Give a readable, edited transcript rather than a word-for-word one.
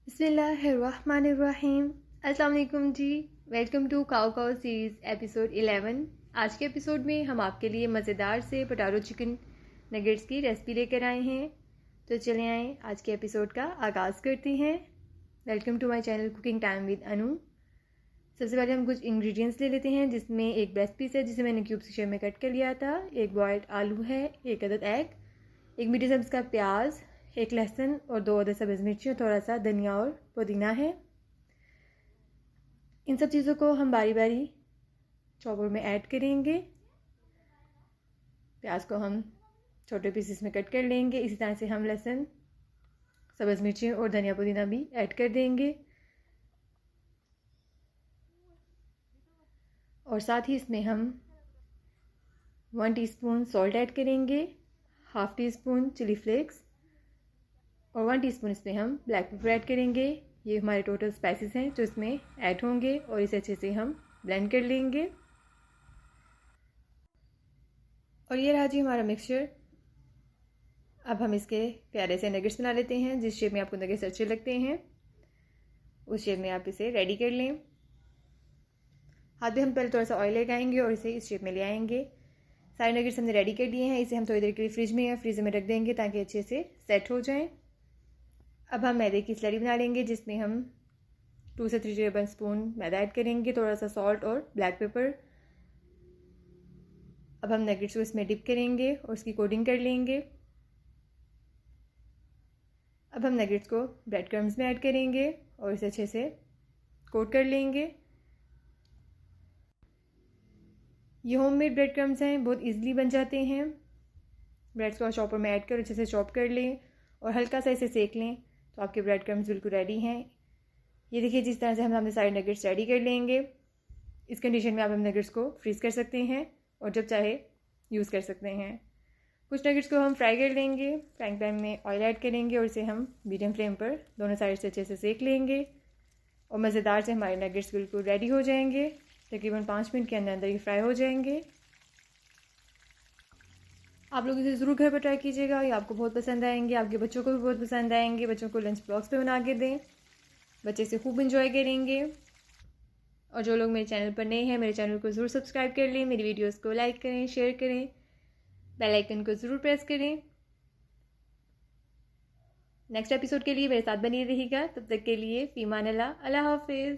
बिस्मिल्लाहिर्रहमानिर्रहीम। अस्सलाम वालेकुम जी। वेलकम टू काओ काओ सीरीज़ एपिसोड 11। आज के एपिसोड में हम आपके लिए मज़ेदार से पोटैटो चिकन नगेट्स की रेसिपी लेकर आए हैं। तो चले आएँ आज के एपिसोड का आगाज़ करते हैं। Welcome to my channel cooking time with Anu. सबसे पहले हम कुछ इंग्रेडिएंट्स ले लेते हैं, जिसमें एक ब्रेस्ट पीस है जिसे मैंने क्यूब्स शेप में कट कर लिया था, एक बॉयल्ड आलू है, एक अदद एग, एक मीडियम साइज़ का प्याज, एक लहसुन और 2 अदद सब्ज़ मिर्ची और थोड़ा सा धनिया और पुदीना है। इन सब चीज़ों को हम बारी बारी चॉपर में ऐड करेंगे। प्याज को हम छोटे पीसेस में कट कर लेंगे। इसी तरह से हम लहसुन, सब्ज़ मिर्ची और धनिया पुदीना भी ऐड कर देंगे। और साथ ही इसमें हम 1 टीस्पून सॉल्ट ऐड करेंगे, half teaspoon chilli flakes और 1 टीस्पून इसमें हम ब्लैक पेपर ऐड करेंगे। ये हमारे टोटल स्पाइसेस हैं जो इसमें ऐड होंगे और इसे अच्छे से हम ब्लेंड कर लेंगे। और ये रहा जी हमारा मिक्सचर। अब हम इसके प्यारे से नगेट्स बना लेते हैं। जिस शेप में आपको नगेट्स अच्छे लगते हैं उस शेप में आप इसे रेडी कर लें। हाथ में हम पहले थोड़ा सा ऑयल लगाएंगे और इसे इस शेप में ले आएंगे। सारे नगेट्स हमने रेडी कर लिए हैं। इसे हम थोड़ी देर के लिए फ्रिज में या फ्रीज़र में रख देंगे ताकि अच्छे से सेट हो जाएं। अब हम मैदे की स्लरी बना लेंगे, जिसमें हम 2 से 3 टेबल स्पून मैदा ऐड करेंगे, थोड़ा सा सॉल्ट और ब्लैक पेपर। अब हम नगेट्स को इसमें डिप करेंगे और उसकी कोटिंग कर लेंगे। अब हम नगेट्स को ब्रेड क्रम्स में ऐड करेंगे और इसे अच्छे से कोट कर लेंगे। ये होममेड ब्रेड क्रम्स हैं, बहुत इजीली बन जाते हैं। ब्रेड्स को चॉपर में ऐड कर अच्छे से चॉप कर लें और हल्का सा इसे सेक लें तो आपके ब्रेड क्रम्स बिल्कुल रेडी हैं। ये देखिए, जिस तरह से हमने सारे नगेट्स रेडी कर लेंगे। इस कंडीशन में आप हम नगेट्स को फ्रीज़ कर सकते हैं और जब चाहे यूज़ कर सकते हैं। कुछ नगेट्स को हम फ्राई कर लेंगे। फ्राइंग पैन में ऑयल ऐड करेंगे और इसे हम मीडियम फ्लेम पर दोनों साइड से अच्छे से सेक लेंगे और मज़ेदार से हमारे नगेट्स बिल्कुल रेडी हो जाएंगे। तकरीबन 5 मिनट के अंदर अंदर ये फ्राई हो जाएंगे। आप लोग इसे ज़रूर घर पर ट्राई कीजिएगा, ये आपको बहुत पसंद आएंगे, आपके बच्चों को भी बहुत पसंद आएंगे। बच्चों को लंच बॉक्स पे बना के दें, बच्चे इसे खूब इंजॉय करेंगे। और जो लोग मेरे चैनल पर नए हैं, मेरे चैनल को ज़रूर सब्सक्राइब कर लें, मेरी वीडियोस को लाइक करें, शेयर करें, बेल आइकन को ज़रूर प्रेस करें। नेक्स्ट एपिसोड के लिए मेरे साथ बनी रहिएगा। तब तक के लिए फ़ी अमान अल्लाह। अल्लाह हाफिज़।